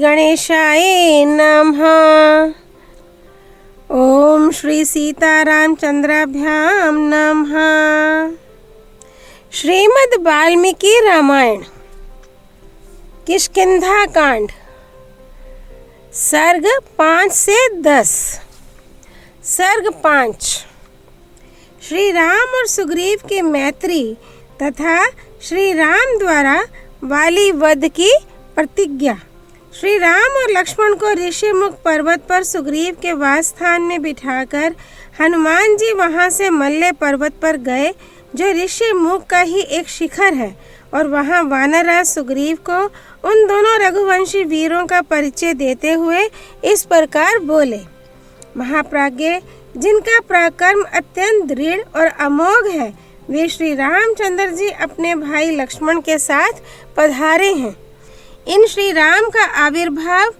गणेशाय नमः। ओम श्री सीतारामचंद्राभ्याम नमः। श्रीमद् वाल्मीकि रामायण किष्किंधा कांड सर्ग 5 से 10। सर्ग 5। श्री राम और सुग्रीव की मैत्री तथा श्री राम द्वारा वाली वध की प्रतिज्ञा। श्री राम और लक्ष्मण को ऋषिमुख पर्वत पर सुग्रीव के वास स्थान में बिठाकर हनुमान जी वहां से मल्ले पर्वत पर गए, जो ऋषिमुख का ही एक शिखर है, और वहां वानरराज सुग्रीव को उन दोनों रघुवंशी वीरों का परिचय देते हुए इस प्रकार बोले। महाप्राज्ञ, जिनका पराक्रम अत्यंत दृढ़ और अमोघ है, वे श्री रामचंद्र जी अपने भाई लक्ष्मण के साथ पधारे हैं। इन श्री राम का आविर्भाव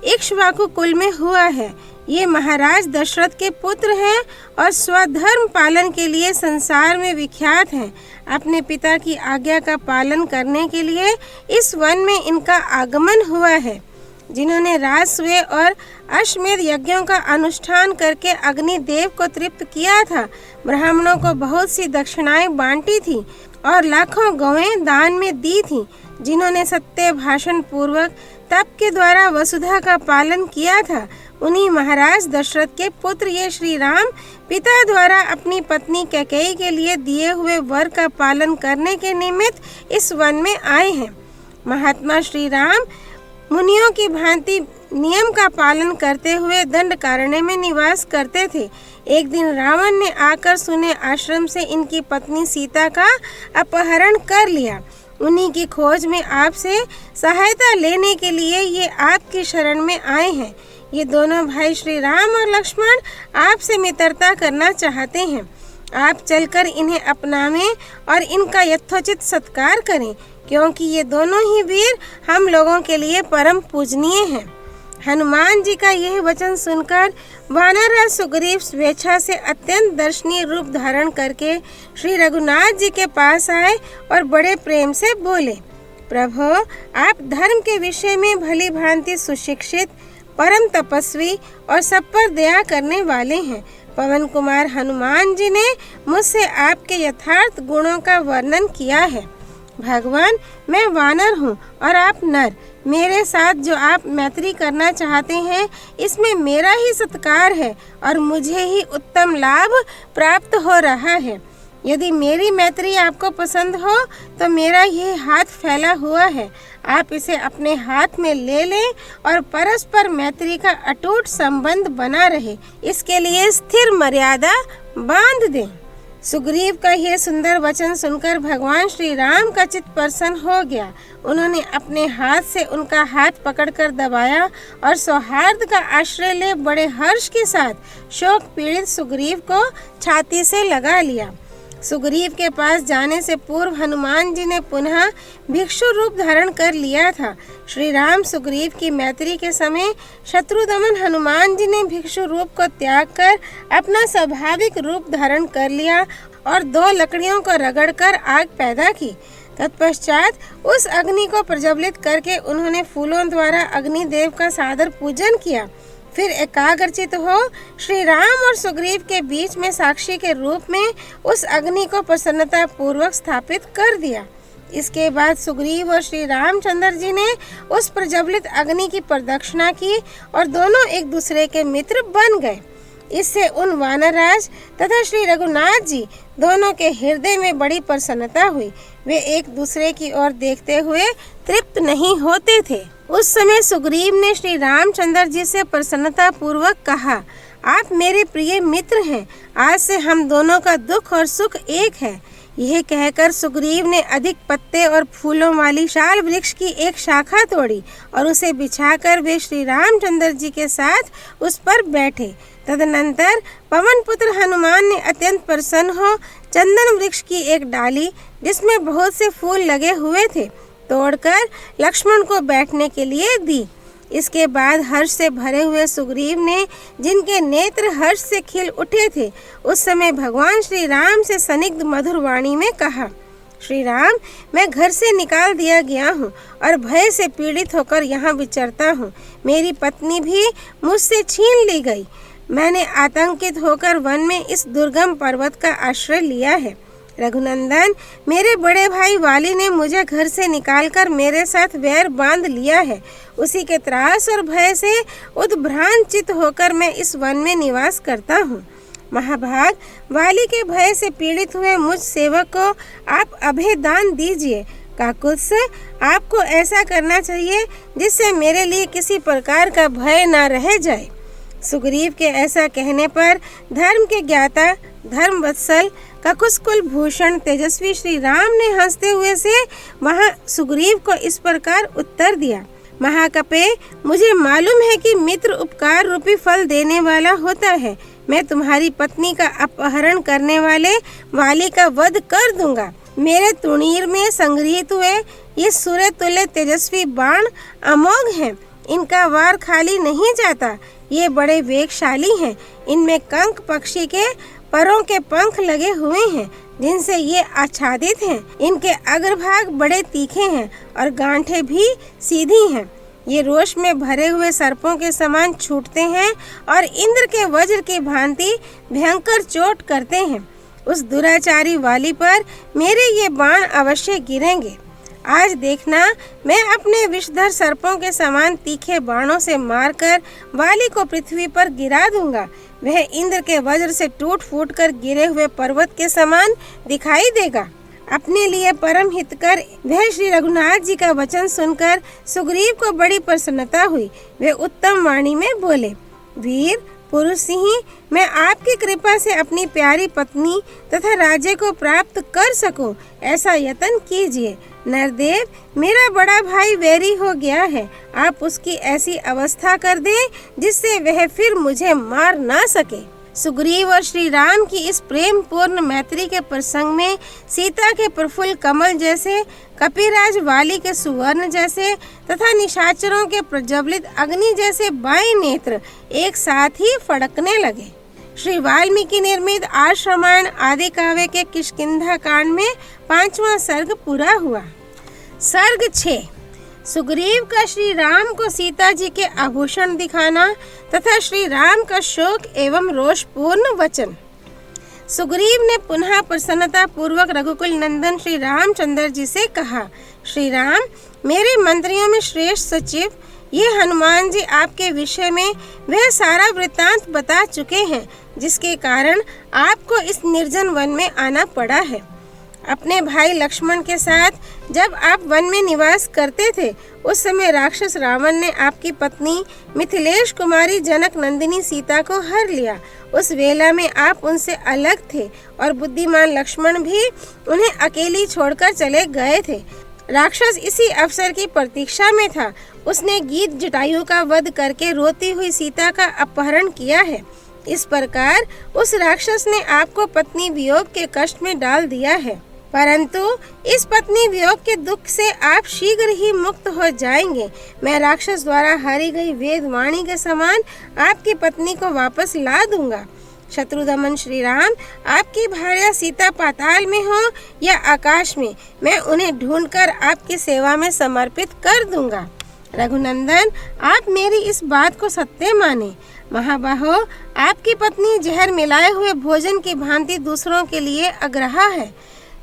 इक्ष्वाकु कुल में हुआ है। ये महाराज दशरथ के पुत्र हैं और स्वधर्म पालन के लिए संसार में विख्यात हैं। अपने पिता की आज्ञा का पालन करने के लिए इस वन में इनका आगमन हुआ है। जिन्होंने राजस्व और अश्वमेध यज्ञों का अनुष्ठान करके अग्निदेव को तृप्त किया था, ब्राह्मणों को बहुत सी दक्षिणाएं बांटी थी और लाखों गौएं दान में दी थी। जिन्होंने सत्य भाषण पूर्वक तप के द्वारा वसुधा का पालन किया था, उन्हीं महाराज दशरथ के पुत्र ये श्री राम पिता द्वारा अपनी पत्नी कैकेयी के लिए दिए हुए वर का पालन करने के निमित्त इस वन में आए हैं। महात्मा श्री राम मुनियों की भांति नियम का पालन करते हुए दंडकारण्य में निवास करते थे। एक दिन रावण ने आकर सुने आश्रम से इनकी पत्नी सीता का अपहरण कर लिया। उन्हीं की खोज में आपसे सहायता लेने के लिए ये आपकी शरण में आए हैं। ये दोनों भाई श्री राम और लक्ष्मण आपसे मित्रता करना चाहते हैं। आप चलकर इन्हें अपनावें और इनका यथोचित सत्कार करें, क्योंकि ये दोनों ही वीर हम लोगों के लिए परम पूजनीय हैं। हनुमान जी का यह वचन सुनकर वानरराज सुग्रीव स्वेच्छा से अत्यंत दर्शनीय रूप धारण करके श्री रघुनाथ जी के पास आए और बड़े प्रेम से बोले। प्रभु, आप धर्म के विषय में भली भांति सुशिक्षित, परम तपस्वी और सब पर दया करने वाले हैं। पवन कुमार हनुमान जी ने मुझसे आपके यथार्थ गुणों का वर्णन किया है। भगवान, मैं वानर हूँ और आप नर। मेरे साथ जो आप मैत्री करना चाहते हैं, इसमें मेरा ही सत्कार है और मुझे ही उत्तम लाभ प्राप्त हो रहा है। यदि मेरी मैत्री आपको पसंद हो तो मेरा यह हाथ फैला हुआ है, आप इसे अपने हाथ में ले लें और परस्पर मैत्री का अटूट संबंध बना रहे, इसके लिए स्थिर मर्यादा बांध दें। सुग्रीव का यह सुंदर वचन सुनकर भगवान श्री राम का चित्त प्रसन्न हो गया। उन्होंने अपने हाथ से उनका हाथ पकड़कर दबाया और सौहार्द का आश्रय ले बड़े हर्ष के साथ शोक पीड़ित सुग्रीव को छाती से लगा लिया। सुग्रीव के पास जाने से पूर्व हनुमान जी ने पुनः भिक्षु रूप धारण कर लिया था। श्री राम सुग्रीव की मैत्री के समय शत्रुदमन हनुमान जी ने भिक्षु रूप को त्याग कर अपना स्वाभाविक रूप धारण कर लिया और 2 लकड़ियों को रगड़कर आग पैदा की। तत्पश्चात उस अग्नि को प्रज्वलित करके उन्होंने फूलों द्वारा अग्निदेव का सादर पूजन किया। फिर एकाग्रचित हो श्री राम और सुग्रीव के बीच में साक्षी के रूप में उस अग्नि को प्रसन्नता पूर्वक स्थापित कर दिया। इसके बाद सुग्रीव और श्री रामचंद्र जी ने उस प्रज्वलित अग्नि की प्रदक्षिणा की और दोनों एक दूसरे के मित्र बन गए। इससे उन वानरराज तथा श्री रघुनाथ जी दोनों के हृदय में बड़ी प्रसन्नता हुई। वे एक दूसरे की ओर देखते हुए तृप्त नहीं होते थे। उस समय सुग्रीव ने श्री रामचंद्र जी से प्रसन्नता पूर्वक कहा, आप मेरे प्रिय मित्र हैं। आज से हम दोनों का दुख और सुख एक है। यह कहकर सुग्रीव ने अधिक पत्ते और फूलों वाली शाल वृक्ष की एक शाखा तोड़ी और उसे बिछाकर वे श्री रामचंद्र जी के साथ उस पर बैठे। तदनंतर पवन पुत्र हनुमान ने अत्यंत प्रसन्न हो चंदन वृक्ष की एक डाली, जिसमें बहुत से फूल लगे हुए थे, तोड़कर लक्ष्मण को बैठने के लिए दी। इसके बाद हर्ष से भरे हुए सुग्रीव ने, जिनके नेत्र हर्ष से खिल उठे थे, उस समय भगवान श्री राम से सनिग्ध मधुर वाणी में कहा, श्री राम, मैं घर से निकाल दिया गया हूँ और भय से पीड़ित होकर यहाँ विचरता हूँ। मेरी पत्नी भी मुझसे छीन ली गई। मैंने आतंकित होकर वन में इस दुर्गम पर्वत का आश्रय लिया है। रघुनंदन, मेरे बड़े भाई वाली ने मुझे घर से निकालकर मेरे साथ वैर बांध लिया है। उसी के त्रास और भय से उद्भ्रांत चित्त होकर मैं इस वन में निवास करता हूँ। महाभाग, वाली के भय से पीड़ित हुए मुझ सेवक को आप अभय दान दीजिए। काकुत्स, आपको ऐसा करना चाहिए जिससे मेरे लिए किसी प्रकार का भय न रह जाए। सुग्रीव के ऐसा कहने पर धर्म के ज्ञाता, धर्म वत्सल, काकुत्स कुल भूषण तेजस्वी श्री राम ने हंसते हुए से वहां सुग्रीव को इस प्रकार उत्तर दिया। महाकपे, मुझे मालूम है कि मित्र उपकार रूपी फल देने वाला होता है। मैं तुम्हारी पत्नी का अपहरण करने वाले वाली का वध कर दूंगा। मेरे तुणीर में संग्रहित हुए ये सूर्य तुल्य तेजस्वी बाण अमोघ हैं। इनका वार खाली नहीं जाता। ये बड़े वेगशाली हैं। इनमें कंक पक्षी के परों के पंख लगे हुए हैं जिनसे ये आच्छादित हैं। इनके अग्रभाग बड़े तीखे हैं और गांठें भी सीधी हैं। ये रोष में भरे हुए सर्पों के समान छूटते हैं और इंद्र के वज्र की भांति भयंकर चोट करते हैं। उस दुराचारी वाली पर मेरे ये बाण अवश्य गिरेंगे। आज देखना, मैं अपने विषधर सर्पों के समान तीखे बाणों से मारकर वाली को पृथ्वी पर गिरा दूंगा। वह इंद्र के वज्र से टूट फूट कर गिरे हुए पर्वत के समान दिखाई देगा। अपने लिए परम हितकर वह श्री रघुनाथ जी का वचन सुनकर सुग्रीव को बड़ी प्रसन्नता हुई। वे उत्तम वाणी में बोले, वीर पुरुष सिंह, मैं आपकी कृपा से अपनी प्यारी पत्नी तथा राज्य को प्राप्त कर सकूं, ऐसा यत्न कीजिए। नरदेव, मेरा बड़ा भाई वैरी हो गया है। आप उसकी ऐसी अवस्था कर दें जिससे वह फिर मुझे मार ना सके। सुग्रीव और श्री राम की इस प्रेम पूर्ण मैत्री के प्रसंग में सीता के प्रफुल्ल कमल जैसे, कपिराज वाली के सुवर्ण जैसे तथा निशाचरों के प्रज्वलित अग्नि जैसे बाएं नेत्र एक साथ ही फड़कने लगे। श्री वाल्मीकि निर्मित आर्ष रामायण आदि काव्य के किष्किंधा कांड में 5वां सर्ग पूरा हुआ। सर्ग 6। सुग्रीव का श्री राम को सीता जी के आभूषण दिखाना तथा श्री राम का शोक एवं रोषपूर्ण वचन। सुग्रीव ने पुनः प्रसन्नता पूर्वक रघुकुल नंदन श्री रामचंद्र जी से कहा, श्री राम, मेरे मंत्रियों में श्रेष्ठ सचिव ये हनुमान जी आपके विषय में वह सारा वृत्तांत बता चुके हैं जिसके कारण आपको इस निर्जन वन में आना पड़ा है। अपने भाई लक्ष्मण के साथ जब आप वन में निवास करते थे उस समय राक्षस रावण ने आपकी पत्नी मिथिलेश कुमारी जनक नंदिनी सीता को हर लिया। उस वेला में आप उनसे अलग थे और बुद्धिमान लक्ष्मण भी उन्हें अकेली छोड़कर चले गए थे। राक्षस इसी अवसर की प्रतीक्षा में था। उसने गीत जटायु का वध करके रोती हुई सीता का अपहरण किया है। इस प्रकार उस राक्षस ने आपको पत्नी वियोग के कष्ट में डाल दिया है, परंतु इस पत्नी वियोग के दुख से आप शीघ्र ही मुक्त हो जाएंगे। मैं राक्षस द्वारा हारी गई वेद वाणी के समान आपकी पत्नी को वापस ला दूंगा। शत्रुदमन श्री राम, आपकी भार्या सीता पाताल में हो या आकाश में, मैं उन्हें ढूंढकर आपकी सेवा में समर्पित कर दूंगा। रघुनंदन, आप मेरी इस बात को सत्य माने। महाबाहो, आपकी पत्नी जहर मिलाए हुए भोजन की भांति दूसरों के लिए अग्रहा है।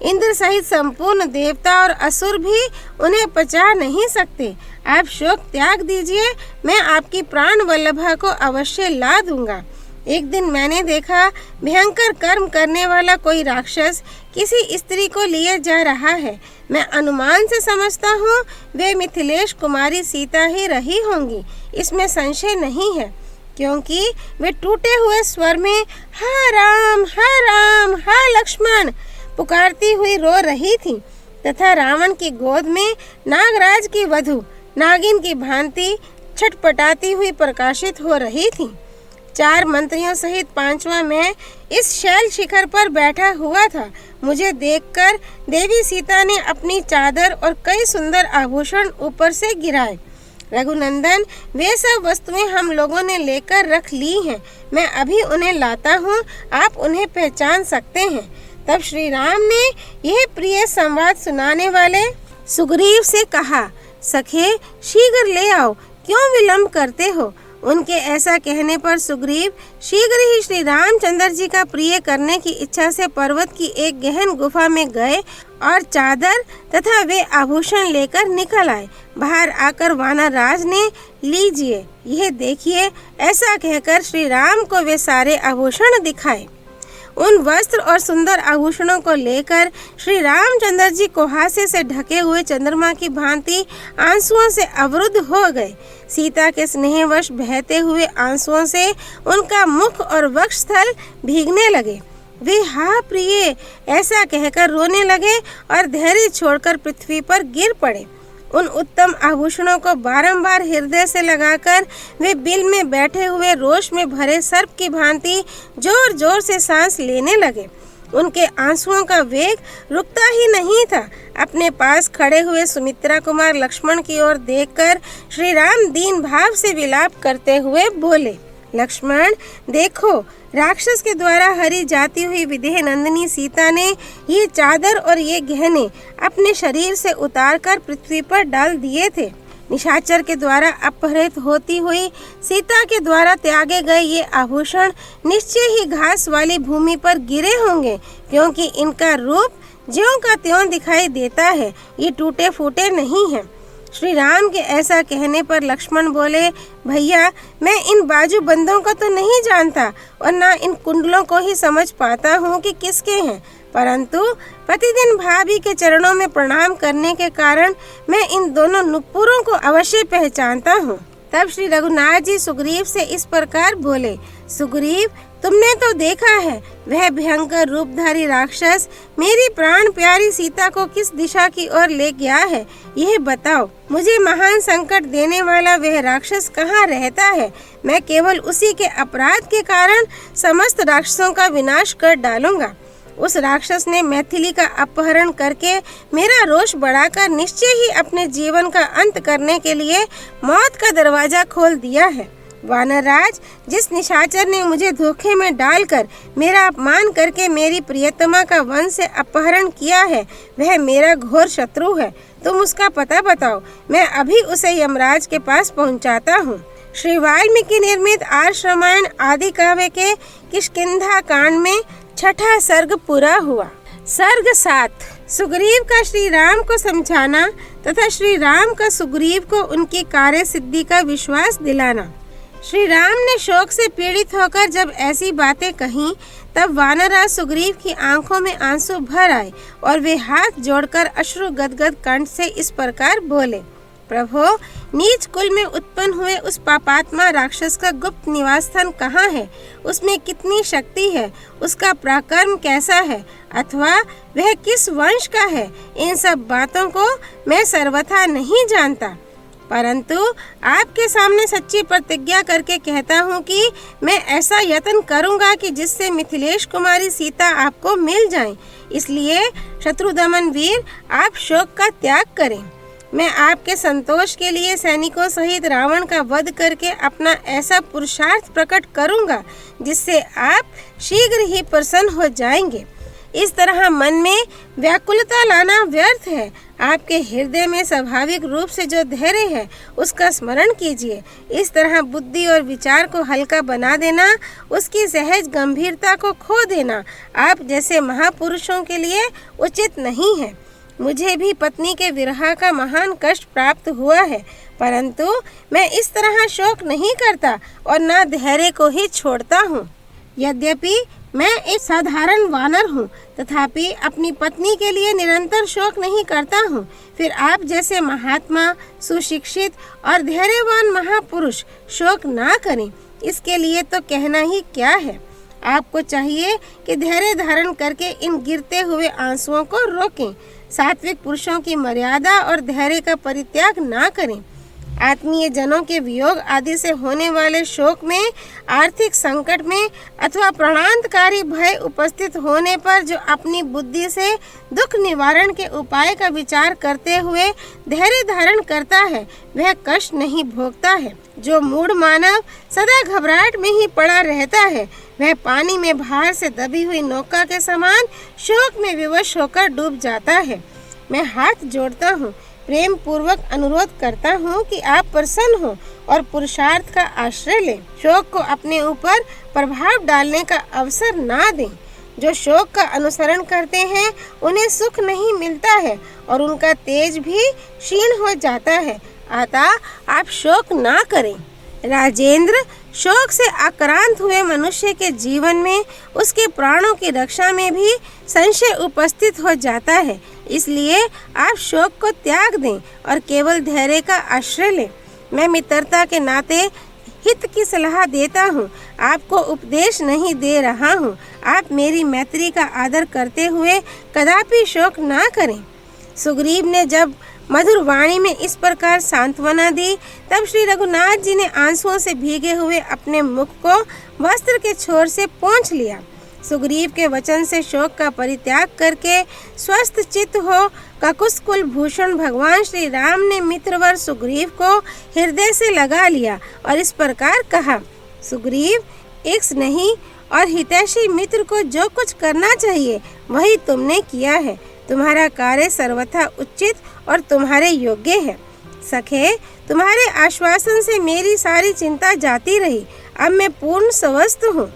इंद्र सहित संपूर्ण देवता और असुर भी उन्हें पचा नहीं सकते। आप शोक त्याग दीजिए, मैं आपकी प्राण वल्लभा को अवश्य ला दूंगा। एक दिन मैंने देखा भयंकर कर्म करने वाला कोई राक्षस किसी स्त्री को लिए जा रहा है। मैं अनुमान से समझता हूँ वे मिथिलेश कुमारी सीता ही रही होंगी, इसमें संशय नहीं है, क्योंकि वे टूटे हुए स्वर में हा राम हा लक्ष्मण पुकारती हुई रो रही थी तथा रावण की गोद में नागराज की वधू नागिन की भांति छटपटाती हुई प्रकाशित हो रही थी। 4 मंत्रियों सहित 5वां मैं इस शैल शिखर पर बैठा हुआ था। मुझे देखकर देवी सीता ने अपनी चादर और कई सुंदर आभूषण ऊपर से गिराए। रघुनंदन, वे सब वस्तुएं हम लोगों ने लेकर रख ली हैं। मैं अभी उन्हें लाता हूँ, आप उन्हें पहचान सकते हैं। तब श्री राम ने यह प्रिय संवाद सुनाने वाले सुग्रीव से कहा, सखे शीघ्र ले आओ, क्यों विलंब करते हो। उनके ऐसा कहने पर सुग्रीव शीघ्र ही श्री रामचंद्र जी का प्रिय करने की इच्छा से पर्वत की एक गहन गुफा में गए और चादर तथा वे आभूषण लेकर निकल आए। बाहर आकर वानर राज ने, लीजिए यह देखिए, ऐसा कहकर श्री राम को वे सारे आभूषण दिखाए। उन वस्त्र और सुंदर आभूषणों को लेकर श्री रामचंद्र जी कुहासे से ढके हुए चंद्रमा की भांति आंसुओं से अवरुद्ध हो गए। सीता के स्नेहवश बहते हुए आंसुओं से उनका मुख और वक्षस्थल भीगने लगे। वे हा प्रिय ऐसा कहकर रोने लगे और धैर्य छोड़कर पृथ्वी पर गिर पड़े। उन उत्तम आभूषणों को बारंबार हृदय से लगाकर वे बिल में बैठे हुए रोष में भरे सर्प की भांति जोर जोर से सांस लेने लगे। उनके आंसुओं का वेग रुकता ही नहीं था। अपने पास खड़े हुए सुमित्रा कुमार लक्ष्मण की ओर देखकर श्री राम दीन भाव से विलाप करते हुए बोले, लक्ष्मण देखो, राक्षस के द्वारा हरी जाती हुई विदेह नंदिनी सीता ने ये चादर और ये गहने अपने शरीर से उतारकर पृथ्वी पर डाल दिए थे। निशाचर के द्वारा अपहरित होती हुई सीता के द्वारा त्यागे गए ये आभूषण निश्चय ही घास वाली भूमि पर गिरे होंगे, क्योंकि इनका रूप ज्यों का त्यों दिखाई देता है, ये टूटे फूटे नहीं हैं। श्री राम के ऐसा कहने पर लक्ष्मण बोले, भैया मैं इन बाजूबंदों को तो नहीं जानता और ना इन कुंडलों को ही समझ पाता हूँ कि किसके हैं, परंतु प्रतिदिन भाभी के चरणों में प्रणाम करने के कारण मैं इन दोनों नुपुरों को अवश्य पहचानता हूँ। तब श्री रघुनाथ जी सुग्रीव से इस प्रकार बोले, सुग्रीव तुमने तो देखा है वह भयंकर रूपधारी राक्षस मेरी प्राण प्यारी सीता को किस दिशा की ओर ले गया है, यह बताओ। मुझे महान संकट देने वाला वह राक्षस कहाँ रहता है। मैं केवल उसी के अपराध के कारण समस्त राक्षसों का विनाश कर डालूंगा। उस राक्षस ने मैथिली का अपहरण करके मेरा रोष बढ़ाकर निश्चय ही अपने जीवन का अंत करने के लिए मौत का दरवाजा खोल दिया है। वानरराज, जिस निशाचर ने मुझे धोखे में डालकर मेरा अपमान करके मेरी प्रियतमा का वन से अपहरण किया है, वह मेरा घोर शत्रु है। तुम उसका पता बताओ, मैं अभी उसे यमराज के पास पहुंचाता हूँ। श्री वाल्मीकि निर्मित आर्ष रामायण आदि काव्य के किष्किंधा कांड में छठा सर्ग पूरा हुआ। सर्ग 7 सुग्रीव का श्री राम को समझाना तथा श्री राम का सुग्रीव को उनकी कार्य सिद्धि का विश्वास दिलाना। श्री राम ने शोक से पीड़ित होकर जब ऐसी बातें कहीं, तब वानरराज सुग्रीव की आंखों में आंसू भर आए और वे हाथ जोड़कर अश्रु गदगद कंठ से इस प्रकार बोले, प्रभो, नीच कुल में उत्पन्न हुए उस पापात्मा राक्षस का गुप्त निवास स्थान कहाँ है, उसमें कितनी शक्ति है, उसका पराक्रम कैसा है, अथवा वह किस वंश का है, इन सब बातों को मैं सर्वथा नहीं जानता। परंतु आपके सामने सच्ची प्रतिज्ञा करके कहता हूँ कि मैं ऐसा यत्न करूँगा कि जिससे मिथिलेश कुमारी सीता आपको मिल जाए। इसलिए शत्रुदमन वीर, आप शोक का त्याग करें। मैं आपके संतोष के लिए सैनिकों सहित रावण का वध करके अपना ऐसा पुरुषार्थ प्रकट करूँगा जिससे आप शीघ्र ही प्रसन्न हो जाएंगे। इस तरह मन में व्याकुलता लाना व्यर्थ है। आपके हृदय में स्वाभाविक रूप से जो धैर्य है उसका स्मरण कीजिए। इस तरह बुद्धि और विचार को हल्का बना देना, उसकी सहज गंभीरता को खो देना आप जैसे महापुरुषों के लिए उचित नहीं है। मुझे भी पत्नी के विरह का महान कष्ट प्राप्त हुआ है, परंतु मैं इस तरह शोक नहीं करता और न धैर्य को ही छोड़ता हूँ। यद्यपि मैं एक साधारण वानर हूँ, तथापि अपनी पत्नी के लिए निरंतर शोक नहीं करता हूँ। फिर आप जैसे महात्मा, सुशिक्षित और धैर्यवान महापुरुष शोक ना करें, इसके लिए तो कहना ही क्या है। आपको चाहिए कि धैर्य धारण करके इन गिरते हुए आंसुओं को रोकें। सात्विक पुरुषों की मर्यादा और धैर्य का परित्याग ना करें। आत्मीय जनों के वियोग आदि से होने वाले शोक में, आर्थिक संकट में अथवा प्राणांतकारी भय उपस्थित होने पर जो अपनी बुद्धि से दुख निवारण के उपाय का विचार करते हुए धैर्य धारण करता है, वह कष्ट नहीं भोगता है। जो मूढ़ मानव सदा घबराहट में ही पड़ा रहता है, वह पानी में भार से दबी हुई नौका के समान शोक में विवश होकर डूब जाता है। मैं हाथ जोड़ता हूँ, प्रेम पूर्वक अनुरोध करता हूँ कि आप प्रसन्न हो और पुरुषार्थ का आश्रय लें। शोक को अपने ऊपर प्रभाव डालने का अवसर ना दें। जो शोक का अनुसरण करते हैं उन्हें सुख नहीं मिलता है और उनका तेज भी क्षीण हो जाता है। अतः आप शोक ना करें। राजेंद्र, शोक से आक्रांत हुए मनुष्य के जीवन में उसके प्राणों की रक्षा में भी संशय उपस्थित हो जाता है। इसलिए आप शोक को त्याग दें और केवल धैर्य का आश्रय लें। मैं मित्रता के नाते हित की सलाह देता हूँ, आपको उपदेश नहीं दे रहा हूँ। आप मेरी मैत्री का आदर करते हुए कदापि शोक ना करें। सुग्रीव ने जब मधुर वाणी में इस प्रकार सांत्वना दी, तब श्री रघुनाथ जी ने आंसुओं से भीगे हुए अपने मुख को वस्त्र के छोर से पोंछ लिया। सुग्रीव के वचन से शोक का परित्याग करके स्वस्थ चित्त हो ककुस्कुल भूषण भगवान श्री राम ने मित्रवर सुग्रीव को हृदय से लगा लिया और इस प्रकार कहा, सुग्रीव, इक्ष नहीं और हितैषी मित्र को जो कुछ करना चाहिए वही तुमने किया है। तुम्हारा कार्य सर्वथा उचित और तुम्हारे योग्य है। सखे, तुम्हारे आश्वासन से मेरी सारी चिंता जाती रही। अब मैं पूर्ण स्वस्थ हूँ।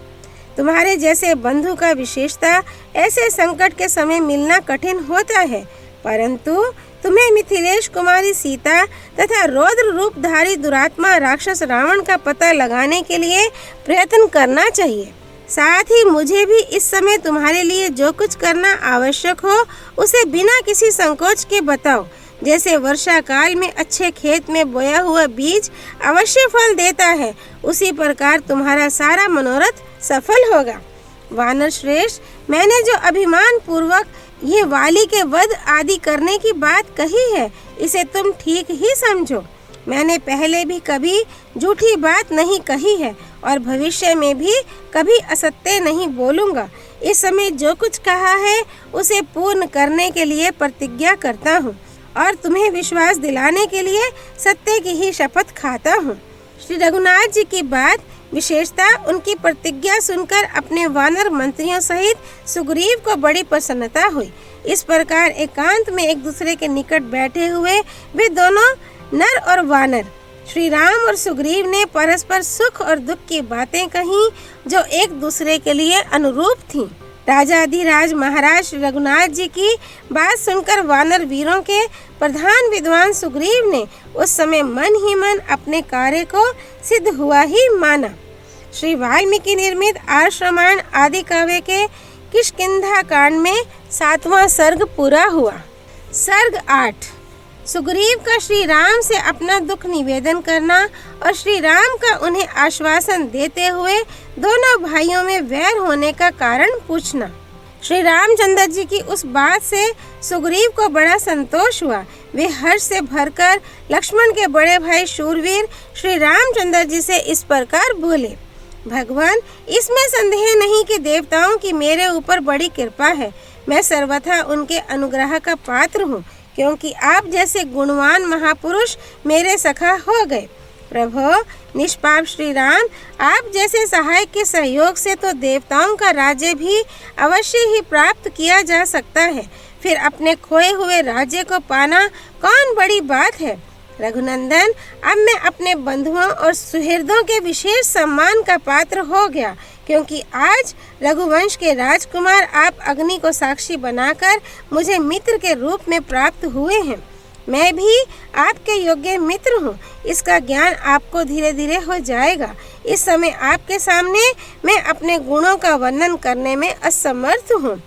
तुम्हारे जैसे बंधु का विशेषता ऐसे संकट के समय मिलना कठिन होता है, परंतु तुम्हें मिथिलेश कुमारी सीता तथा रौद्र रूपधारी दुरात्मा राक्षस रावण का पता लगाने के लिए प्रयत्न करना चाहिए। साथ ही मुझे भी इस समय तुम्हारे लिए जो कुछ करना आवश्यक हो उसे बिना किसी संकोच के बताओ। जैसे वर्षा काल में अच्छे खेत में बोया हुआ बीज अवश्य फल देता है, उसी प्रकार तुम्हारा सारा मनोरथ सफल होगा। वानर श्रेष्ठ, मैंने जो अभिमान पूर्वक ये वाली के वध आदि करने की बात कही है, इसे तुम ठीक ही समझो। मैंने पहले भी कभी झूठी बात नहीं कही है और भविष्य में भी कभी असत्य नहीं बोलूँगा। इस समय जो कुछ कहा है उसे पूर्ण करने के लिए प्रतिज्ञा करता हूँ और तुम्हें विश्वास दिलाने के लिए सत्य की ही शपथ खाता हूँ। श्री रघुनाथ जी की बात, विशेषता उनकी प्रतिज्ञा सुनकर अपने वानर मंत्रियों सहित सुग्रीव को बड़ी प्रसन्नता हुई। इस प्रकार एकांत में एक दूसरे के निकट बैठे हुए वे दोनों नर और वानर श्री राम और सुग्रीव ने परस्पर सुख और दुख की बातें कहीं जो एक दूसरे के लिए अनुरूप थीं। राजाधिराज महाराज श्री रघुनाथ जी की बात सुनकर वानर वीरों के प्रधान विद्वान सुग्रीव ने उस समय मन ही मन अपने कार्य को सिद्ध हुआ ही माना। श्री वाल्मीकि निर्मित आर्षरामायण आदि काव्य के किष्किंधा कांड में 7वां सर्ग पूरा हुआ। सर्ग 8। सुग्रीव का श्री राम से अपना दुख निवेदन करना और श्री राम का उन्हें आश्वासन देते हुए दोनों भाइयों में वैर होने का कारण पूछना। श्री रामचंद्र जी की उस बात से सुग्रीव को बड़ा संतोष हुआ। वे हर्ष से भरकर लक्ष्मण के बड़े भाई शूरवीर श्री रामचंद्र जी से इस प्रकार बोले, भगवान, इसमें संदेह नहीं कि देवताओं की मेरे ऊपर बड़ी कृपा है। मैं सर्वथा उनके अनुग्रह का पात्र हूँ, क्योंकि आप जैसे गुणवान महापुरुष मेरे सखा हो गए। प्रभो, निष्पाप श्री राम, आप जैसे सहायक के सहयोग से तो देवताओं का राज्य भी अवश्य ही प्राप्त किया जा सकता है। फिर अपने खोए हुए राज्य को पाना कौन बड़ी बात है। रघुनंदन, अब मैं अपने बंधुओं और सुहृदों के विशेष सम्मान का पात्र हो गया, क्योंकि आज रघुवंश के राजकुमार आप अग्नि को साक्षी बनाकर मुझे मित्र के रूप में प्राप्त हुए हैं। मैं भी आपके योग्य मित्र हूँ, इसका ज्ञान आपको धीरे धीरे हो जाएगा। इस समय आपके सामने मैं अपने गुणों का वर्णन करने में असमर्थ हूँ।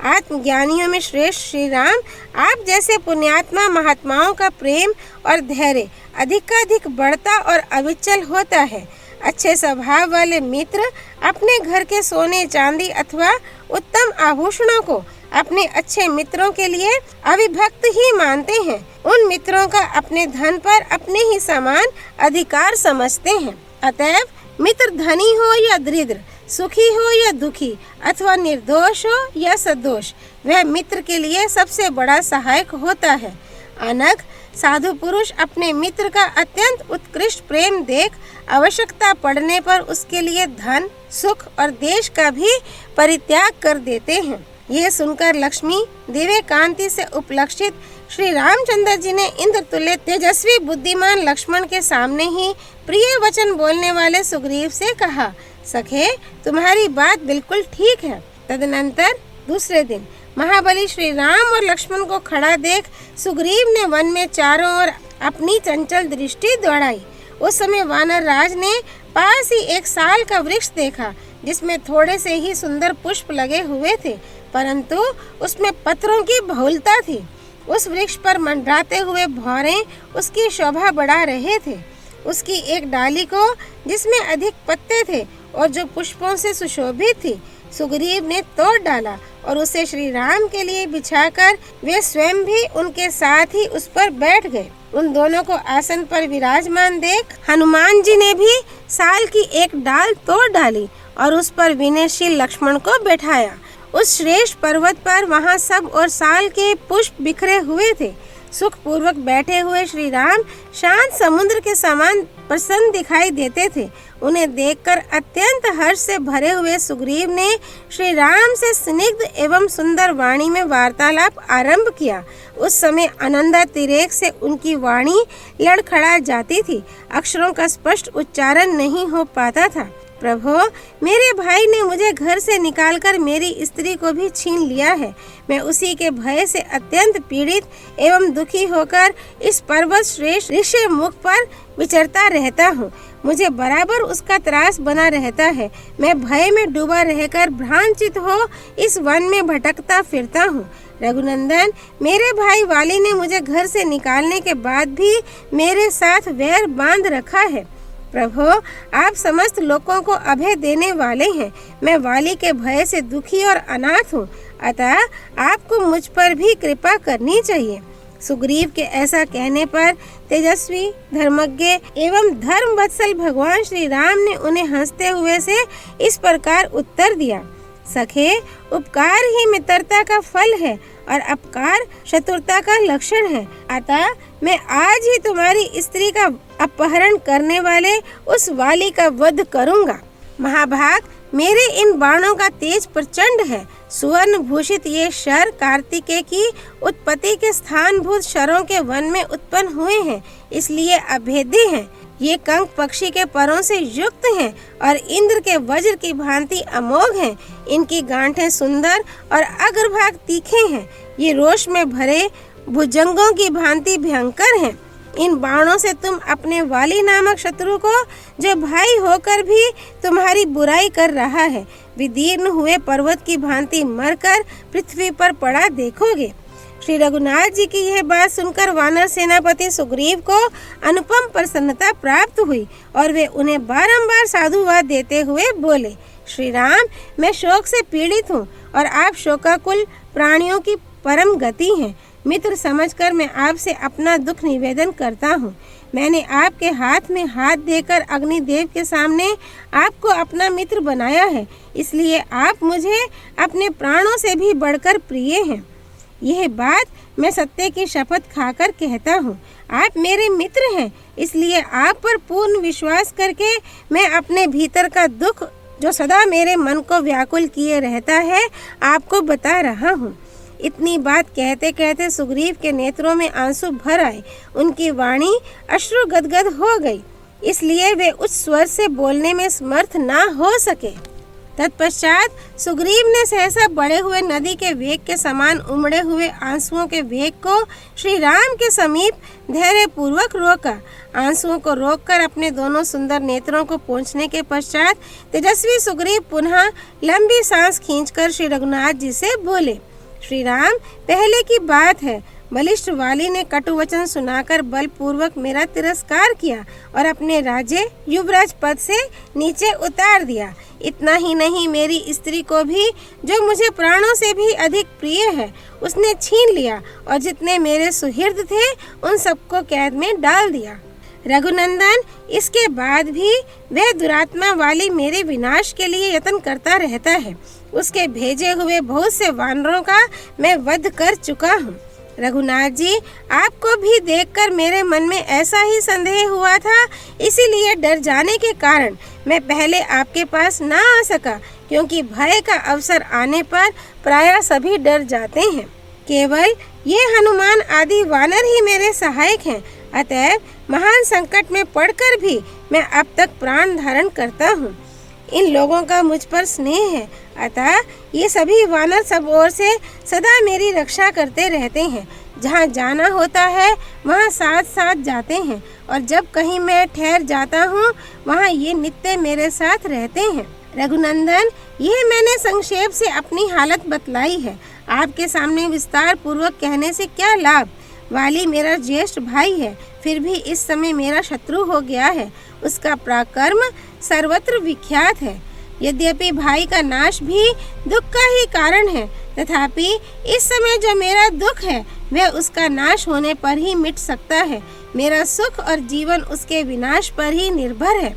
आत्मज्ञानियों में श्रेष्ठ श्री राम, आप जैसे पुण्यात्मा महात्माओं का प्रेम और धैर्य अधिकाधिक बढ़ता और अविचल होता है। अच्छे स्वभाव वाले मित्र अपने घर के सोने चांदी अथवा उत्तम आभूषणों को अपने अच्छे मित्रों के लिए अविभक्त ही मानते हैं। उन मित्रों का अपने धन पर अपने ही समान अधिकार समझते हैं। अतएव मित्र धनी हो या दरिद्र, सुखी हो या दुखी, अथवा निर्दोष हो या सदोष, वह मित्र के लिए सबसे बड़ा सहायक होता है। अनग साधु पुरुष अपने मित्र का अत्यंत उत्कृष्ट प्रेम देख आवश्यकता पड़ने पर उसके लिए धन, सुख और देश का भी परित्याग कर देते हैं। यह सुनकर लक्ष्मी दिव्य कांति से उपलक्षित श्री रामचंद्र जी ने इंद्र तुल्य तेजस्वी बुद्धिमान लक्ष्मण के सामने ही प्रिय वचन बोलने वाले सुग्रीव से कहा, सखे तुम्हारी बात बिल्कुल ठीक है। तदनंतर दूसरे दिन महाबली श्री राम और लक्ष्मण को खड़ा देख सुग्रीव ने वन में चारों ओर अपनी चंचल दृष्टि दौड़ाई। उस समय वानर राज ने पास ही एक साल का वृक्ष देखा जिसमें थोड़े से ही सुंदर पुष्प लगे हुए थे, परंतु उसमें पत्रों की बहुलता थी। उस वृक्ष पर मंडराते हुए भौरे उसकी शोभा बढ़ा रहे थे। उसकी एक डाली को जिसमें अधिक पत्ते थे और जो पुष्पों से सुशोभित थी, सुग्रीव ने तोड़ डाला और उसे श्री राम के लिए बिछाकर वे स्वयं भी उनके साथ ही उस पर बैठ गए। उन दोनों को आसन पर विराजमान देख हनुमान जी ने भी साल की एक डाल तोड़ डाली और उस पर विनयशील लक्ष्मण को बैठाया। उस श्रेष्ठ पर्वत पर वहां सब और साल के पुष्प बिखरे हुए थे। सुख पूर्वक बैठे हुए श्री राम शांत समुद्र के समान प्रसन्न दिखाई देते थे। उन्हें देखकर अत्यंत हर्ष से भरे हुए सुग्रीव ने श्री राम से स्निग्ध एवं सुंदर वाणी में वार्तालाप आरंभ किया। उस समय अनंदा तिरेक से उनकी वाणी लड़खड़ा जाती थी, अक्षरों का स्पष्ट उच्चारण नहीं हो पाता था। प्रभो, मेरे भाई ने मुझे घर से निकालकर मेरी स्त्री को भी छीन लिया है। मैं उसी के भय से अत्यंत पीड़ित एवं दुखी होकर इस पर्वत श्रेष्ठ ऋषि मुख पर विचरता रहता हूँ। मुझे बराबर उसका त्रास बना रहता है। मैं भय में डूबा रहकर भ्रांचित हो इस वन में भटकता फिरता हूँ। रघुनंदन, मेरे भाई वाली ने मुझे घर से निकालने के बाद भी मेरे साथ वैर बांध रखा है। प्रभो, आप समस्त लोगों को अभय देने वाले हैं। मैं वाली के भय से दुखी और अनाथ हूँ, अतः आपको मुझ पर भी कृपा करनी चाहिए। सुग्रीव के ऐसा कहने पर तेजस्वी, धर्मज्ञ एवं धर्म वत्सल भगवान श्री राम ने उन्हें हंसते हुए से इस प्रकार उत्तर दिया, सखे, उपकार ही मित्रता का फल है और अपकार शत्रुता का लक्षण है। अतः मैं आज ही तुम्हारी स्त्री का अपहरण करने वाले उस वाली का वध करूंगा। महाभाग, मेरे इन बाणों का तेज प्रचंड है। सुवर्ण भूषित ये शर कार्तिकेय की उत्पत्ति के स्थानभूत शरों के वन में उत्पन्न हुए हैं, इसलिए अभेद्य हैं। ये कंक पक्षी के परों से युक्त हैं और इंद्र के वज्र की भांति अमोघ हैं। इनकी गांठें सुंदर और अग्रभाग तीखे हैं। ये रोष में भरे भुजंगों की भांति भयंकर हैं। इन बाणों से तुम अपने वाली नामक शत्रु को, जो भाई होकर भी तुम्हारी बुराई कर रहा है, विदीर्ण हुए पर्वत की भांति मरकर पृथ्वी पर पड़ा देखोगे। श्री रघुनाथ जी की यह बात सुनकर वानर सेनापति सुग्रीव को अनुपम प्रसन्नता प्राप्त हुई और वे उन्हें बारंबार साधुवाद देते हुए बोले, श्री राम, मैं शोक से पीड़ित हूँ और आप शोकाकुल प्राणियों की परम गति हैं। मित्र समझकर मैं आपसे अपना दुख निवेदन करता हूँ। मैंने आपके हाथ में हाथ देकर अग्निदेव के सामने आपको अपना मित्र बनाया है, इसलिए आप मुझे अपने प्राणों से भी बढ़कर प्रिय हैं। यह बात मैं सत्य की शपथ खाकर कहता हूँ। आप मेरे मित्र हैं, इसलिए आप पर पूर्ण विश्वास करके मैं अपने भीतर का दुख, जो सदा मेरे मन को व्याकुल किए रहता है, आपको बता रहा हूँ। इतनी बात कहते कहते सुग्रीव के नेत्रों में आंसू भर आए। उनकी वाणी अश्रु गदगद हो गई, इसलिए वे उच्च स्वर से बोलने में समर्थ ना हो सके। तत्पश्चात सुग्रीव ने सहसा बढ़े हुए नदी के वेग के समान उमड़े हुए आंसुओं के वेग को श्री राम के समीप धैर्य पूर्वक रोका। आंसुओं को रोककर अपने दोनों सुंदर नेत्रों को पोंछने के पश्चात तेजस्वी सुग्रीव पुनः लंबी सांस खींचकर श्री रघुनाथ जी से बोले, श्री राम, पहले की बात है, बलिष्ठ वाली ने कटु वचन सुनाकर बलपूर्वक मेरा तिरस्कार किया और अपने राज्य युवराज पद से नीचे उतार दिया। इतना ही नहीं, मेरी स्त्री को भी, जो मुझे प्राणों से भी अधिक प्रिय है, उसने छीन लिया और जितने मेरे सुहृद थे उन सबको कैद में डाल दिया। रघुनंदन, इसके बाद भी वह दुरात्मा वाली मेरे विनाश के लिए यत्न करता रहता है। उसके भेजे हुए बहुत से वानरों का मैं वध कर चुका हूँ। रघुनाथ जी, आपको भी देखकर मेरे मन में ऐसा ही संदेह हुआ था, इसीलिए डर जाने के कारण मैं पहले आपके पास ना आ सका, क्योंकि भय का अवसर आने पर प्रायः सभी डर जाते हैं। केवल ये हनुमान आदि वानर ही मेरे सहायक हैं, अतएव महान संकट में पड़कर भी मैं अब तक प्राण धारण करता हूँ। इन लोगों का मुझ पर स्नेह है, अतः ये सभी वानर सब ओर से सदा मेरी रक्षा करते रहते हैं। जहाँ जाना होता है वहाँ साथ साथ जाते हैं, और जब कहीं मैं ठहर जाता हूँ वहाँ ये नित्य मेरे साथ रहते हैं। रघुनंदन, यह मैंने संक्षेप से अपनी हालत बतलाई है। आपके सामने विस्तार पूर्वक कहने से क्या लाभ। वाली मेरा ज्येष्ठ भाई है, फिर भी इस समय मेरा शत्रु हो गया है। उसका पराक्रम सर्वत्र विख्यात है। यद्यपि भाई का नाश भी दुख का ही कारण है, तथापि इस समय जो मेरा दुख है वह उसका नाश होने पर ही मिट सकता है। मेरा सुख और जीवन उसके विनाश पर ही निर्भर है।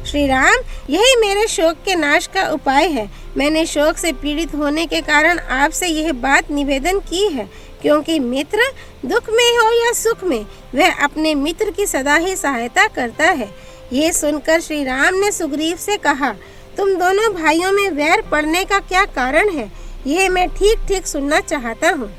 श्री राम, यही मेरे शोक के नाश का उपाय है। मैंने शोक से पीड़ित होने के कारण आपसे यह बात निवेदन की है, क्योंकि मित्र दुख में हो या सुख में वह अपने मित्र की सदा ही सहायता करता है। ये सुनकर श्री राम ने सुग्रीव से कहा, तुम दोनों भाइयों में वैर पड़ने का क्या कारण है, यह मैं ठीक ठीक सुनना चाहता हूँ।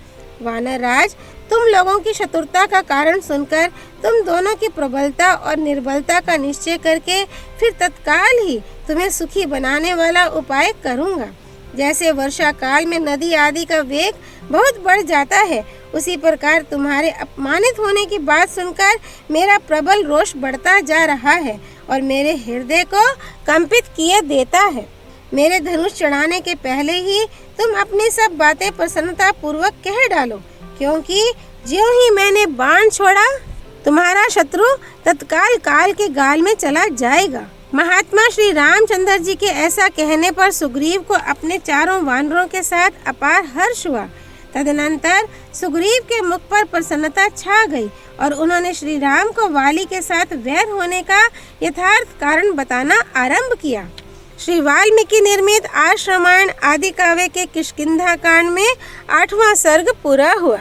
वानर राज, तुम लोगों की शत्रुता का कारण सुनकर तुम दोनों की प्रबलता और निर्बलता का निश्चय करके फिर तत्काल ही तुम्हें सुखी बनाने वाला उपाय करूँगा। जैसे वर्षा काल में नदी आदि का वेग बहुत बढ़ जाता है, उसी प्रकार तुम्हारे अपमानित होने की बात सुनकर मेरा प्रबल रोष बढ़ता जा रहा है और मेरे हृदय को कंपित किए देता है। मेरे धनुष चढ़ाने के पहले ही तुम अपनी सब बातें प्रसन्नता पूर्वक कह डालो, क्योंकि ज्यों ही मैंने बाण छोड़ा तुम्हारा शत्रु तत्काल काल के गाल में चला जाएगा। महात्मा श्री रामचंद्र जी के ऐसा कहने पर सुग्रीव को अपने चारों वानरों के साथ अपार हर्ष हुआ। तदनंतर सुग्रीव के मुख पर प्रसन्नता छा गई और उन्होंने श्री राम को वाली के साथ वैर होने का यथार्थ कारण बताना आरंभ किया। श्री वाल्मीकि निर्मित आश्रमायण आदि काव्य के किष्किंधा कांड में 8वां सर्ग पूरा हुआ।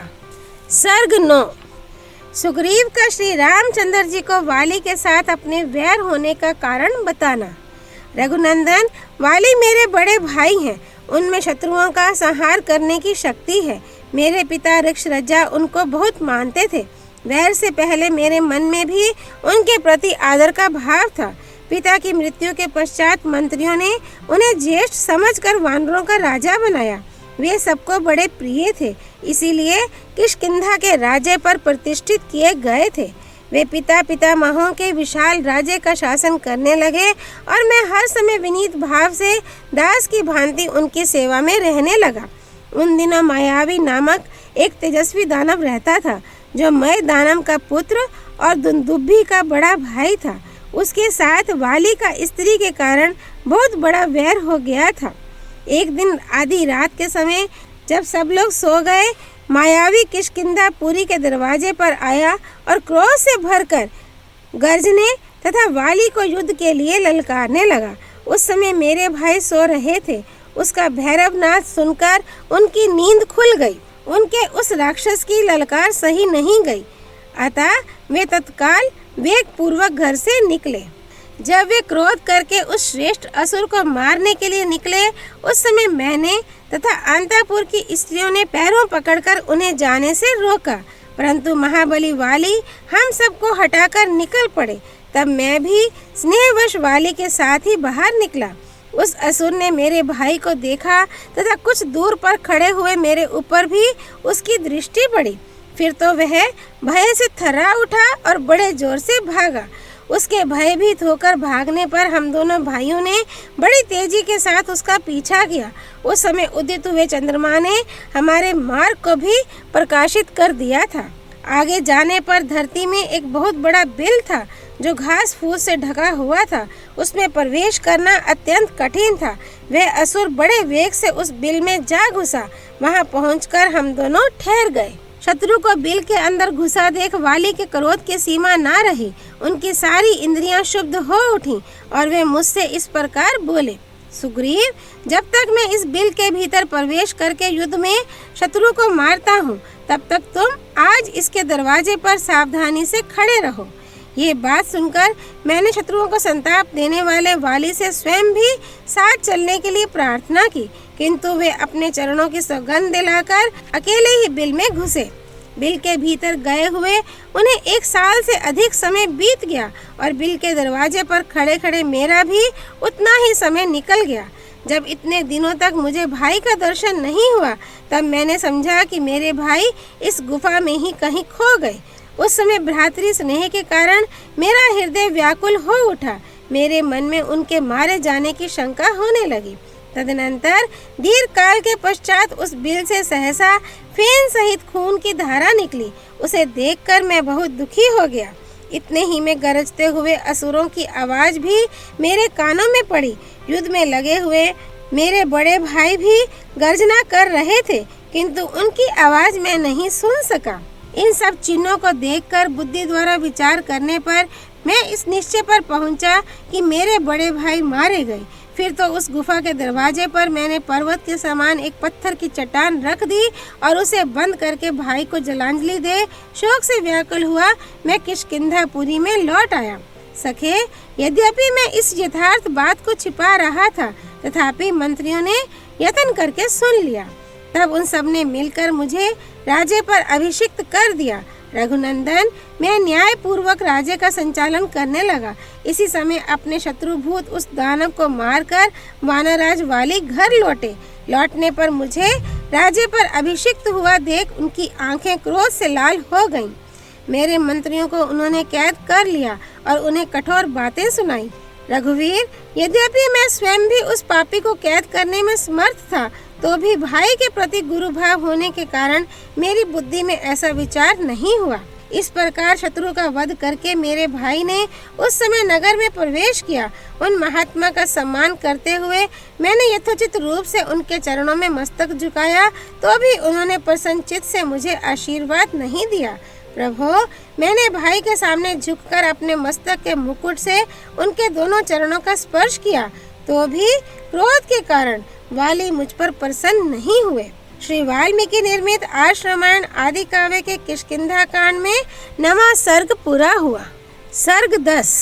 सर्ग 9। सुग्रीव का श्री रामचंद्र जी को वाली के साथ अपने वैर होने का कारण बताना। रघुनंदन, वाली मेरे बड़े भाई हैं, उनमें शत्रुओं का संहार करने की शक्ति है। मेरे पिता ऋक्षरजा उनको बहुत मानते थे। वैर से पहले मेरे मन में भी उनके प्रति आदर का भाव था। पिता की मृत्यु के पश्चात मंत्रियों ने उन्हें ज्येष्ठ समझकर वानरों का राजा बनाया। वे सबको बड़े प्रिय थे, इसीलिए किष्किंधा के राज्य पर प्रतिष्ठित किए गए थे। वे पिता पितामहों के विशाल राज्य का शासन करने लगे और मैं हर समय विनीत भाव से दास की भांति उनकी सेवा में रहने लगा। उन दिनों मायावी नामक एक तेजस्वी दानव रहता था, जो मय दानव का पुत्र और दुंदुभि का बड़ा भाई था। उसके साथ वाली का स्त्री के कारण बहुत बड़ा वैर हो गया था। एक दिन आधी रात के समय जब सब लोग सो गए, मायावी किष्किंधापुरी के दरवाजे पर आया और क्रोध से भरकर गर्जने तथा वाली को युद्ध के लिए ललकारने लगा। उस समय मेरे भाई सो रहे थे। उसका भैरवनाद सुनकर उनकी नींद खुल गई। उनके उस राक्षस की ललकार सही नहीं गई, अतः वे तत्काल वेग पूर्वक घर से निकले। जब वे क्रोध करके उस श्रेष्ठ असुर को मारने के लिए निकले, उस समय मैंने तथा अंतःपुर की स्त्रियों ने पैरों पकड़कर उन्हें जाने से रोका, परंतु महाबली वाली हम सबको हटाकर निकल पड़े। तब मैं भी स्नेहवश वाली के साथ ही बाहर निकला। उस असुर ने मेरे भाई को देखा तथा कुछ दूर पर खड़े हुए मेरे ऊपर भी उसकी दृष्टि पड़ी। फिर तो वह भय से थर्रा उठा और बड़े जोर से भागा। उसके भयभीत होकर भागने पर हम दोनों भाइयों ने बड़ी तेजी के साथ उसका पीछा किया। उस समय उदित हुए चंद्रमा ने हमारे मार्ग को भी प्रकाशित कर दिया था। आगे जाने पर धरती में एक बहुत बड़ा बिल था जो घास फूस से ढका हुआ था। उसमें प्रवेश करना अत्यंत कठिन था। वह असुर बड़े वेग से उस बिल में जा घुसा। वहां पहुंचकर हम दोनों ठहर गए। शत्रु को बिल के अंदर घुसा देख वाली के क्रोध की सीमा ना रही। उनकी सारी इंद्रियां शुद्ध हो उठी और वे मुझसे इस प्रकार बोले, सुग्रीव, जब तक मैं इस बिल के भीतर प्रवेश करके युद्ध में शत्रु को मारता हूँ, तब तक तुम आज इसके दरवाजे पर सावधानी से खड़े रहो। ये बात सुनकर मैंने शत्रुओं को संताप देने वाले वाली से स्वयं भी साथ चलने के लिए प्रार्थना की, किंतु वे अपने चरणों की सौगंध दिलाकर अकेले ही बिल में घुसे। बिल के भीतर गए हुए उन्हें 1 साल से अधिक समय बीत गया और बिल के दरवाजे पर खड़े खड़े मेरा भी उतना ही समय निकल गया। जब इतने दिनों तक मुझे भाई का दर्शन नहीं हुआ, तब मैंने समझा कि मेरे भाई इस गुफा में ही कहीं खो गए। उस समय भ्रातृ स्नेह के कारण मेरा हृदय व्याकुल हो उठा। मेरे मन में उनके मारे जाने की शंका होने लगी। तदनंतर दीर्घ काल के पश्चात उस बिल से सहसा फेन सहित खून की धारा निकली। उसे देखकर मैं बहुत दुखी हो गया। इतने ही में गरजते हुए असुरों की आवाज भी मेरे कानों में पड़ी। युद्ध में लगे हुए मेरे बड़े भाई भी गर्जना कर रहे थे, किंतु उनकी आवाज मैं नहीं सुन सका। इन सब चिन्हों को देखकर बुद्धि द्वारा विचार करने पर मैं इस निश्चय पर पहुंचा कि मेरे बड़े भाई मारे गए। फिर तो उस गुफा के दरवाजे पर मैंने पर्वत के समान एक पत्थर की चट्टान रख दी और उसे बंद करके भाई को जलांजलि दे शोक से व्याकुल हुआ मैं किष्किंधापुरी में लौट आया। सखे, यद्यपि मैं इस यथार्थ बात को छिपा रहा था, तथापि मंत्रियों ने यत्न करके सुन लिया। तब उन सब ने मिलकर मुझे राज्य पर अभिषिक्त कर दिया। रघुनंदन, मैं न्याय पूर्वक राज्य का संचालन करने लगा। इसी समय अपने शत्रुभूत उस दानव को मारकर वानरराज वाली घर लौटे। लौटने पर मुझे राज्य पर अभिषिक्त हुआ देख उनकी आंखें क्रोध से लाल हो गईं। मेरे मंत्रियों को उन्होंने कैद कर लिया और उन्हें कठोर बातें सुनाई। रघुवीर, यद्यपि मैं स्वयं भी उस पापी को कैद करने में समर्थ था, तो भी भाई के प्रति गुरु भाव होने के कारण मेरी बुद्धि में ऐसा विचार नहीं हुआ। इस प्रकार शत्रु का वध करके मेरे भाई ने उस समय नगर में प्रवेश किया। उन महात्मा का सम्मान करते हुए मैंने यथोचित रूप से उनके चरणों में मस्तक झुकाया, तो भी उन्होंने प्रसन्नचित्त से मुझे आशीर्वाद नहीं दिया। प्रभो, मैंने भाई के सामने झुककर अपने मस्तक के मुकुट से उनके दोनों चरणों का स्पर्श किया, तो भी क्रोध के कारण वाली मुझ पर प्रसन्न नहीं हुए। श्री वाल्मीकि निर्मित आर्ष रामायण आदि काव्य के किष्किंधा कांड में 9वां सर्ग पूरा हुआ। सर्ग 10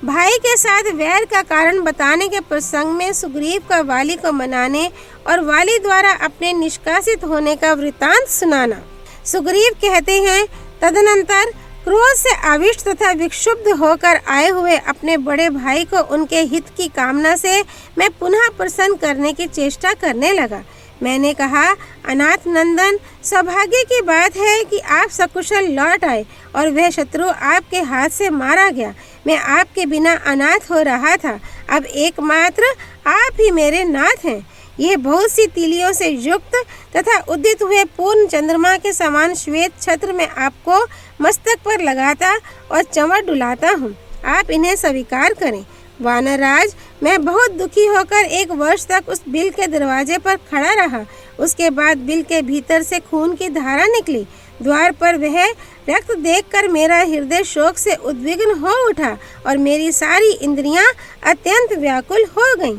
भाई के साथ वैर का कारण बताने के प्रसंग में सुग्रीव का वाली को मनाने और वाली द्वारा अपने निष्कासित होने का वृतांत सुनाना। सुग्रीव कहते हैं, तदनंतर क्रोध से आविष्ट तथा विक्षुब्ध होकर आए हुए अपने बड़े भाई को उनके हित की कामना से मैं पुनः प्रसन्न करने की चेष्टा करने लगा। मैंने कहा, अनाथ नंदन, सौभाग्य की बात है कि आप सकुशल लौट आए और वह शत्रु आपके हाथ से मारा गया। मैं आपके बिना अनाथ हो रहा था, अब एकमात्र आप ही मेरे नाथ हैं। यह बहुत सी तिलियों से युक्त तथा उदित हुए पूर्ण चंद्रमा के समान श्वेत छत्र में आपको मस्तक पर लगाता और चंवर डुलाता हूँ। आप इन्हें स्वीकार करें। वानरराज, मैं बहुत दुखी होकर 1 वर्ष तक उस बिल के दरवाजे पर खड़ा रहा। उसके बाद बिल के भीतर से खून की धारा निकली। द्वार पर वह रक्त देखकर मेरा हृदय शोक से उद्विग्न हो उठा और मेरी सारी इंद्रियां अत्यंत व्याकुल हो गईं।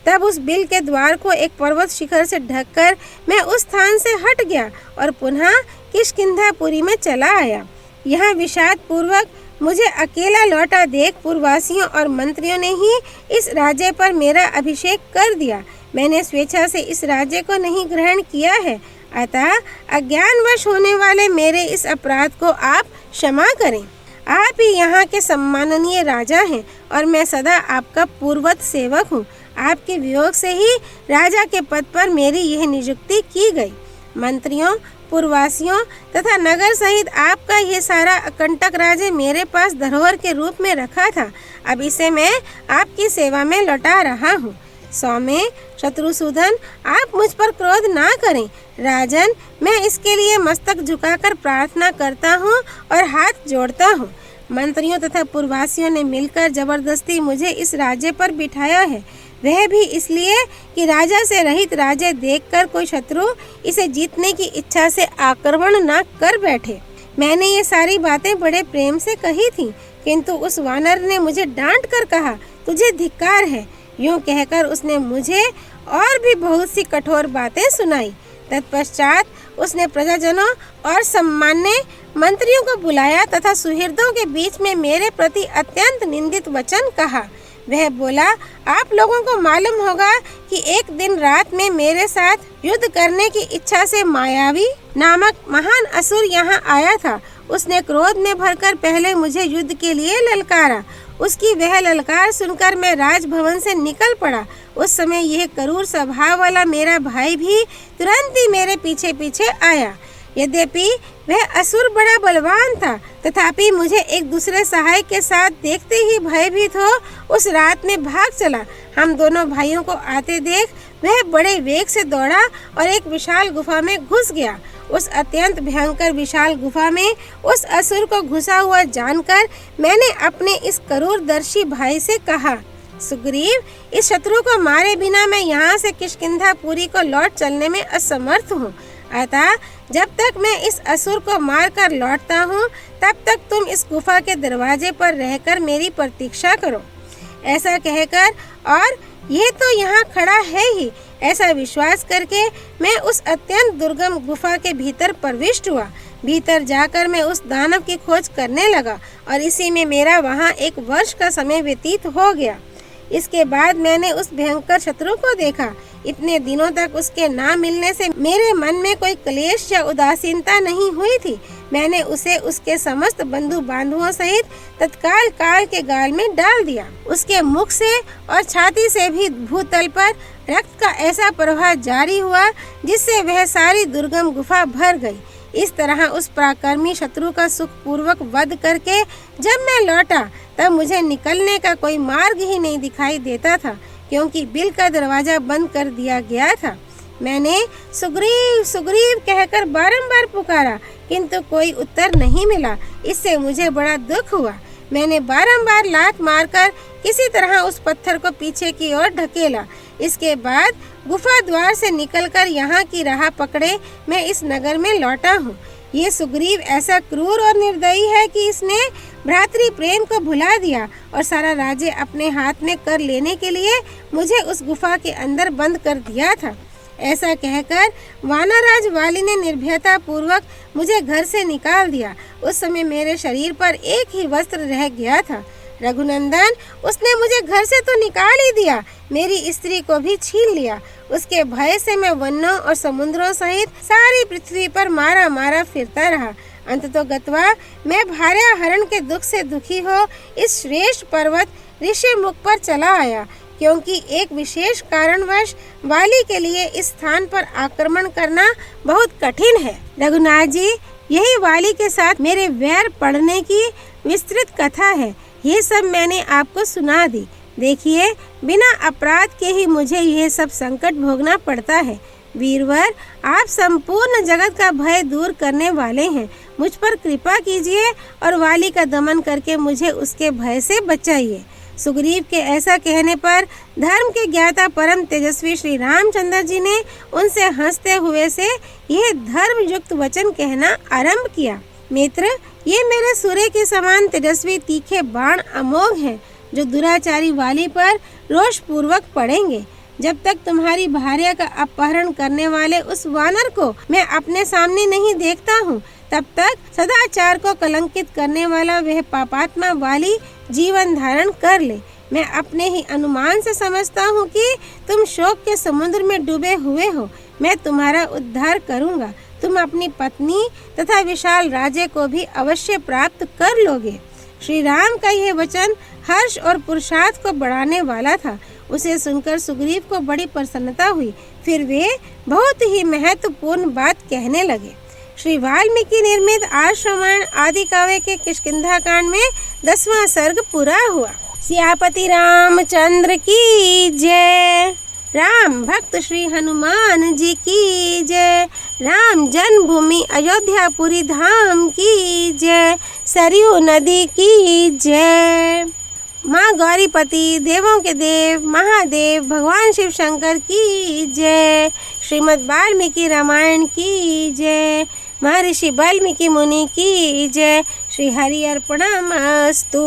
तब उस बिल के द्वार को एक पर्वत शिखर से ढककर मैं उस स्थान से हट गया और पुनः किष्किंधापुरी में चला आया। यहाँ विषाद पूर्वक मुझे अकेला लौटा देख पूर्ववासियों और मंत्रियों ने ही इस राज्य पर मेरा अभिषेक कर दिया। मैंने स्वेच्छा से इस राज्य को नहीं ग्रहण किया है, अतः अज्ञानवश होने वाले मेरे इस अपराध को आप क्षमा करें। आप ही यहाँ के सम्माननीय राजा हैं और मैं सदा आपका पूर्वत सेवक हूँ। आपके वियोग से ही राजा के पद पर मेरी यह नियुक्ति की गई। मंत्रियों, पूर्ववासियों तथा नगर सहित आपका ये सारा अकंटक राज्य मेरे पास धरोहर के रूप में रखा था। अब इसे मैं आपकी सेवा में लौटा रहा हूँ। सौम्य शत्रुसूदन, आप मुझ पर क्रोध ना करें। राजन, मैं इसके लिए मस्तक झुकाकर प्रार्थना करता हूँ और हाथ जोड़ता हूँ। मंत्रियों तथा पूर्ववासियों ने मिलकर जबरदस्ती मुझे इस राज्य पर बिठाया है, वह भी इसलिए कि राजा से रहित राज्य देखकर कोई शत्रु इसे जीतने की इच्छा से आक्रमण न कर बैठे। मैंने ये सारी बातें बड़े प्रेम से कही थी, किंतु उस वानर ने मुझे डांट कर कहा, तुझे धिक्कार है। यूं कहकर उसने मुझे और भी बहुत सी कठोर बातें सुनाई। तत्पश्चात उसने प्रजाजनों और सम्मान्य मंत्रियों को बुलाया तथा सुहृदों के बीच में मेरे प्रति अत्यंत निंदित वचन कहा। वह बोला, आप लोगों को मालूम होगा कि एक दिन रात में मेरे साथ युद्ध करने की इच्छा से मायावी नामक महान असुर यहाँ आया था। उसने क्रोध में भरकर पहले मुझे युद्ध के लिए ललकारा। उसकी वह ललकार सुनकर मैं राजभवन से निकल पड़ा। उस समय यह क्रूर स्वभाव वाला मेरा भाई भी तुरंत ही मेरे पीछे पीछे आया। यद्यपि वह असुर बड़ा बलवान था, तथापि मुझे एक दूसरे सहायक के साथ देखते ही भयभीत हो उस रात में भाग चला। हम दोनों भाइयों को आते देख वह बड़े वेग से दौड़ा और एक विशाल गुफा में घुस गया। उस अत्यंत भयंकर विशाल गुफा में उस असुर को घुसा हुआ जानकर मैंने अपने इस क्रूरदर्शी भाई से कहा, सुग्रीव, इस शत्रु को मारे बिना मैं यहाँ से किष्किंधापुरी को लौट चलने में असमर्थ हूँ। अतः जब तक मैं इस असुर को मारकर लौटता हूँ, तब तक तुम इस गुफा के दरवाजे पर रहकर मेरी प्रतीक्षा करो। ऐसा कहकर, और ये तो यहाँ खड़ा है ही, ऐसा विश्वास करके मैं उस अत्यंत दुर्गम गुफा के भीतर प्रविष्ट हुआ। भीतर जाकर मैं उस दानव की खोज करने लगा और इसी में मेरा वहाँ 1 वर्ष का समय व्यतीत हो गया। इसके बाद मैंने उस भयंकर शत्रु को देखा। इतने दिनों तक उसके ना मिलने से मेरे मन में कोई क्लेश या उदासीनता नहीं हुई थी। मैंने उसे उसके समस्त बंधु बांधुओं सहित तत्काल काल के गाल में डाल दिया। उसके मुख से और छाती से भी भूतल पर रक्त का ऐसा प्रवाह जारी हुआ जिससे वह सारी दुर्गम गुफा भर गई। इस तरह उस पराक्रमी शत्रु का सुखपूर्वक वध करके जब मैं लौटा, तब मुझे निकलने का कोई मार्ग ही नहीं दिखाई देता था, क्योंकि बिल का दरवाजा बंद कर दिया गया था। मैंने सुग्रीव सुग्रीव कहकर बारंबार पुकारा, किंतु कोई उत्तर नहीं मिला। इससे मुझे बड़ा दुख हुआ। मैंने बारंबार लात मारकर किसी तरह उस पत्थर को पीछे की ओर ढकेला। इसके बाद गुफा द्वार से निकलकर यहाँ की राह पकड़े मैं इस नगर में लौटा हूँ। ये सुग्रीव ऐसा क्रूर और निर्दयी है कि इसने भ्रातृ प्रेम को भुला दिया और सारा राज्य अपने हाथ में कर लेने के लिए मुझे उस गुफा के अंदर बंद कर दिया था। ऐसा कहकर वानरराज वाली ने निर्भयता पूर्वक मुझे घर से निकाल दिया। उस समय मेरे शरीर पर एक ही वस्त्र रह गया था। रघुनंदन, उसने मुझे घर से तो निकाल ही दिया, मेरी स्त्री को भी छीन लिया। उसके भय से मैं वनों और समुद्रों सहित सारी पृथ्वी पर मारा मारा फिरता रहा। अंततः गत्वा मैं भार्या हरण के दुख से दुखी हो इस श्रेष्ठ पर्वत ऋषिमुख पर चला आया, क्योंकि एक विशेष कारणवश वाली के लिए इस स्थान पर आक्रमण करना बहुत कठिन है। रघुनाथ जी, यही वाली के साथ मेरे वैर पड़ने की विस्तृत कथा है। ये सब मैंने आपको सुना दी। देखिए, बिना अपराध के ही मुझे यह सब संकट भोगना पड़ता है। वीरवर, आप संपूर्ण जगत का भय दूर करने वाले हैं। मुझ पर कृपा कीजिए और वाली का दमन करके मुझे उसके भय से बचाइए। सुग्रीव के ऐसा कहने पर धर्म के ज्ञाता परम तेजस्वी श्री रामचंद्र जी ने उनसे हंसते हुए से यह धर्म युक्त वचन कहना आरंभ किया। मित्र, ये मेरे सूर्य के समान तेजस्वी तीखे बाण अमोघ हैं, जो दुराचारी वाली पर रोष पूर्वक पड़ेंगे। जब तक तुम्हारी भार्या का अपहरण करने वाले उस वानर को मैं अपने सामने नहीं देखता हूँ, तब तक सदाचार को कलंकित करने वाला वह पापात्मा वाली जीवन धारण कर ले। मैं अपने ही अनुमान से समझता हूँ कि तुम शोक के समुद्र में डूबे हुए हो। मैं तुम्हारा उद्धार करूँगा। तुम अपनी पत्नी तथा विशाल राज्य को भी अवश्य प्राप्त कर लोगे। श्री राम का यह वचन हर्ष और पुरुषार्थ को बढ़ाने वाला था। उसे सुनकर सुग्रीव को बड़ी प्रसन्नता हुई। फिर वे बहुत ही महत्वपूर्ण बात कहने लगे। श्री वाल्मीकि निर्मित आर्ष रामायण आदि काव्य के किष्किंधा कांड में 10वां सर्ग पूरा हुआ। सियापति रामचंद्र की जय। राम भक्त श्री हनुमान जी की जय। राम जन्मभूमि अयोध्यापुरी धाम की जय। सरयू नदी की जय। माँ गौरीपति देवों के देव महादेव भगवान शिव शंकर की जय। श्रीमद् वाल्मीकि रामायण की जय। महर्षि वाल्मीकि मुनि की जय। श्री हरि अर्पणमस्तु।